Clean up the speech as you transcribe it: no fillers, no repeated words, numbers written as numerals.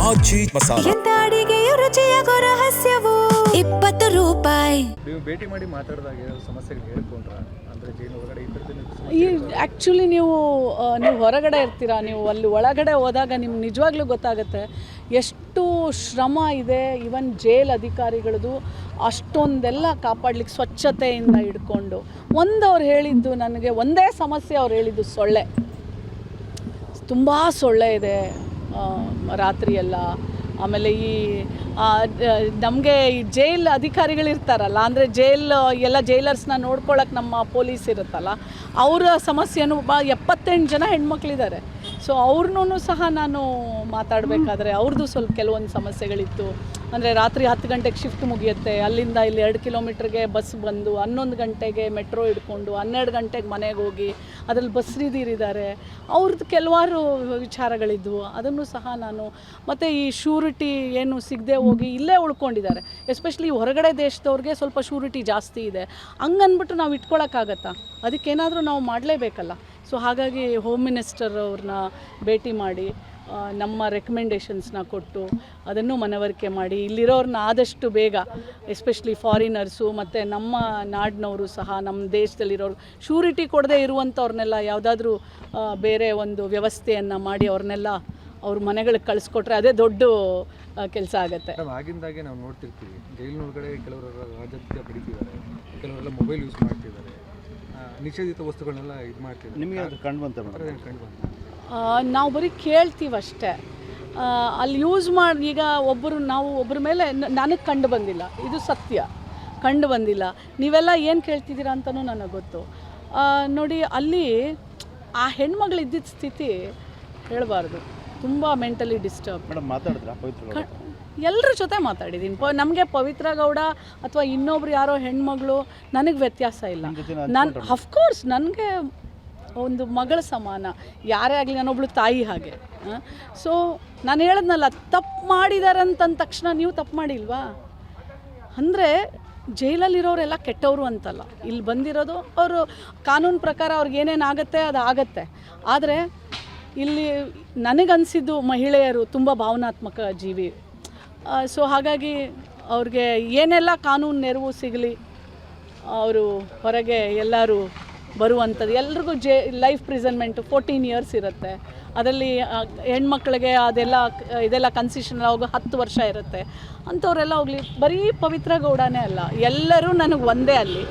ಆಚಿ ಮಸಾಲ. ಎಂತ ಅಡಿಗೆಯ ರುಚಿಯಾಗೋ ರಹಸ್ಯವು 20 ರೂಪಾಯಿ. ನೀವು ಭೇಟಿ ಮಾಡಿ ಮಾತಾಡಿದಾಗ ಸಮಸ್ಯೆಗಳು ಹೇಳ್ಕೊಂಡ್ರ ಅಂದರೆ ಜೈಲು ಒಳಗಡೆ ಈ ಆ್ಯಕ್ಚುಲಿ ನೀವು ಹೊರಗಡೆ ಇರ್ತೀರಾ, ನೀವು ಅಲ್ಲಿ ಒಳಗಡೆ ಹೋದಾಗ ನಿಮ್ಗೆ ನಿಜವಾಗ್ಲೂ ಗೊತ್ತಾಗುತ್ತೆ ಎಷ್ಟು ಶ್ರಮ ಇದೆ. ಈವನ್ ಜೈಲ್ ಅಧಿಕಾರಿಗಳದು ಅಷ್ಟೊಂದೆಲ್ಲ ಕಾಪಾಡ್ಲಿಕ್ಕೆ ಸ್ವಚ್ಛತೆಯಿಂದ ಹಿಡ್ಕೊಂಡು. ಅವ್ರು ಹೇಳಿದ್ದು ನನಗೆ ಒಂದೇ ಸಮಸ್ಯೆ, ಅವ್ರು ಹೇಳಿದ್ದು ಸೊಳ್ಳೆ. ತುಂಬ ಸೊಳ್ಳೆ ಇದೆ ರಾತ್ರಿ ಎಲ್ಲ. ಆಮೇಲೆ ಈ ನಮಗೆ ಈ ಜೈಲ್ ಅಧಿಕಾರಿಗಳಿರ್ತಾರಲ್ಲ, ಅಂದರೆ ಎಲ್ಲ ಜೈಲರ್ಸ್ನ ನೋಡ್ಕೊಳ್ಳೋಕೆ ನಮ್ಮ ಪೊಲೀಸ್ ಇರುತ್ತಲ್ಲ, ಅವರ ಸಮಸ್ಯೆನೂ 78 ಜನ ಹೆಣ್ಮಕ್ಳಿದ್ದಾರೆ. ಸೊ ಅವ್ರನ್ನೂ ಸಹ ನಾನು ಮಾತಾಡಬೇಕಾದ್ರೆ ಅವ್ರದ್ದು ಸ್ವಲ್ಪ ಕೆಲವೊಂದು ಸಮಸ್ಯೆಗಳಿತ್ತು. ಅಂದರೆ ರಾತ್ರಿ 10 ಗಂಟೆಗೆ ಶಿಫ್ಟ್ ಮುಗಿಯುತ್ತೆ, ಅಲ್ಲಿಂದ ಇಲ್ಲಿ 2 ಕಿಲೋಮೀಟ್ರಿಗೆ ಬಸ್ ಬಂದು 11 ಗಂಟೆಗೆ ಮೆಟ್ರೋ ಹಿಡ್ಕೊಂಡು 12 ಗಂಟೆಗೆ ಮನೆಗೆ ಹೋಗಿ ಅದರಲ್ಲಿ ಬಸ್ರಿದೀರಿದ್ದಾರೆ. ಅವ್ರದ್ದು ಕೆಲವಾರು ವಿಚಾರಗಳಿದ್ವು, ಅದನ್ನು ಸಹ ನಾನು. ಮತ್ತು ಈ ಶ್ಯೂರಿಟಿ ಏನು ಸಿಗದೆ ಹೋಗಿ ಇಲ್ಲೇ ಉಳ್ಕೊಂಡಿದ್ದಾರೆ. ಎಸ್ಪೆಷಲಿ ಹೊರಗಡೆ ದೇಶದವ್ರಿಗೆ ಸ್ವಲ್ಪ ಶ್ಯೂರಿಟಿ ಜಾಸ್ತಿ ಇದೆ. ಹಂಗನ್ಬಿಟ್ಟು ನಾವು ಇಟ್ಕೊಳ್ಳೋಕ್ಕಾಗತ್ತಾ? ಅದಕ್ಕೇನಾದರೂ ನಾವು ಮಾಡಲೇಬೇಕಲ್ಲ. ಸೊ ಹಾಗಾಗಿ ಹೋಮ್ ಮಿನಿಸ್ಟರ್ ಅವ್ರನ್ನ ಭೇಟಿ ಮಾಡಿ ನಮ್ಮ ರೆಕಮೆಂಡೇಷನ್ಸ್ನ ಕೊಟ್ಟು ಅದನ್ನು ಮನವರಿಕೆ ಮಾಡಿ ಇಲ್ಲಿರೋರನ್ನ ಆದಷ್ಟು ಬೇಗ, ಎಸ್ಪೆಷಲಿ ಫಾರಿನರ್ಸು ಮತ್ತು ನಮ್ಮ ನಾಡಿನವರು ಸಹ ನಮ್ಮ ದೇಶದಲ್ಲಿರೋರು ಶ್ಯೂರಿಟಿ ಕೊಡದೇ ಇರುವಂಥವ್ರನ್ನೆಲ್ಲ ಯಾವುದಾದ್ರೂ ಬೇರೆ ಒಂದು ವ್ಯವಸ್ಥೆಯನ್ನು ಮಾಡಿ ಅವ್ರನ್ನೆಲ್ಲ ಅವ್ರ ಮನೆಗಳಿಗೆ ಕಳಿಸ್ಕೊಟ್ರೆ ಅದೇ ದೊಡ್ಡ ಕೆಲಸ ಆಗುತ್ತೆ. ಆಗಿಂದಾಗೆ ನಾವು ನೋಡ್ತಿರ್ತೀವಿ, ಜೈಲಿನ ಒಳಗಡೆ ಕೆಲವರು ರಾಜಕೀಯ ಪಡಿತಿದ್ದಾರೆ, ಕೆಲವರೆಲ್ಲ ಮೊಬೈಲ್ ಯೂಸ್ ಮಾಡ್ತಿದ್ದಾರೆ, ನಿಷೇಧಿತ ವಸ್ತುಗಳನ್ನೆಲ್ಲ ಇದು ಮಾಡ್ತಿದ್ದಾರೆ. ನಿಮಗೆ ಅದು ಕಂಡು ಬಂತ? ನಾವು ಬರೀ ಕೇಳ್ತೀವಷ್ಟೇ. ಅಲ್ಲಿ ಯೂಸ್ ಮಾಡಿ ಈಗ ನಾವು ಒಬ್ಬರ ಮೇಲೆ ನನಗೆ ಕಂಡು ಬಂದಿಲ್ಲ, ಇದು ಸತ್ಯ, ಕಂಡು ಬಂದಿಲ್ಲ. ನೀವೆಲ್ಲ ಏನು ಕೇಳ್ತಿದ್ದೀರಾ ಅಂತಲೂ ನನಗೆ ಗೊತ್ತು. ನೋಡಿ, ಅಲ್ಲಿ ಆ ಹೆಣ್ಮಗಳು ಇದ್ದಿದ್ದ ಸ್ಥಿತಿ ಹೇಳಬಾರ್ದು. ತುಂಬ ಮೆಂಟಲಿ ಡಿಸ್ಟರ್ಬ್. ಎಲ್ಲರ ಜೊತೆ ಮಾತಾಡಿದ್ದೀನಿ. ನಮಗೆ ಪವಿತ್ರ ಗೌಡ ಅಥವಾ ಇನ್ನೊಬ್ರು ಯಾರೋ ಹೆಣ್ಮಗಳು ನನಗೆ ವ್ಯತ್ಯಾಸ ಇಲ್ಲ. ನಾನು ಅಫ್ಕೋರ್ಸ್ ನನಗೆ ಒಂದು ಮಗಳ ಸಮಾನ, ಯಾರೇ ಆಗಲಿ, ನಾನೊಬ್ಳು ತಾಯಿ ಹಾಗೆ. ಸೊ ನಾನು ಹೇಳಿದ್ನಲ್ಲ, ತಪ್ಪು ಮಾಡಿದ್ದಾರೆ ಅಂತಂದ ತಕ್ಷಣ ನೀವು ತಪ್ಪು ಮಾಡಿಲ್ವಾ? ಅಂದರೆ ಜೈಲಲ್ಲಿರೋರೆಲ್ಲ ಕೆಟ್ಟವರು ಅಂತಲ್ಲ. ಇಲ್ಲಿ ಬಂದಿರೋದು ಅವರು ಕಾನೂನು ಪ್ರಕಾರ ಅವ್ರಿಗೆ ಏನೇನಾಗುತ್ತೆ ಅದು ಆಗತ್ತೆ. ಆದರೆ ಇಲ್ಲಿ ನನಗನ್ಸಿದ್ದು ಮಹಿಳೆಯರು ತುಂಬ ಭಾವನಾತ್ಮಕ ಜೀವಿ. ಸೊ ಹಾಗಾಗಿ ಅವ್ರಿಗೆ ಏನೆಲ್ಲ ಕಾನೂನು ನೆರವು ಸಿಗಲಿ, ಅವರು ಹೊರಗೆ ಎಲ್ಲರೂ ಬರುವಂಥದ್ದು. ಎಲ್ರಿಗೂ ಲೈಫ್ ಪ್ರಿಸನ್ಮೆಂಟು 14 ಇಯರ್ಸ್ ಇರುತ್ತೆ. ಅದರಲ್ಲಿ ಹೆಣ್ಮಕ್ಳಿಗೆ ಇದೆಲ್ಲ ಕನ್ಸೆಷನ್ ಹೋಗೋ 10 ವರ್ಷ ಇರುತ್ತೆ. ಅಂಥವರೆಲ್ಲ ಹೋಗಲಿ. ಬರೀ ಪವಿತ್ರ ಗೌಡನೇ ಅಲ್ಲ, ಎಲ್ಲರೂ ನನಗೆ ಒಂದೇ ಅಲ್ಲಿ.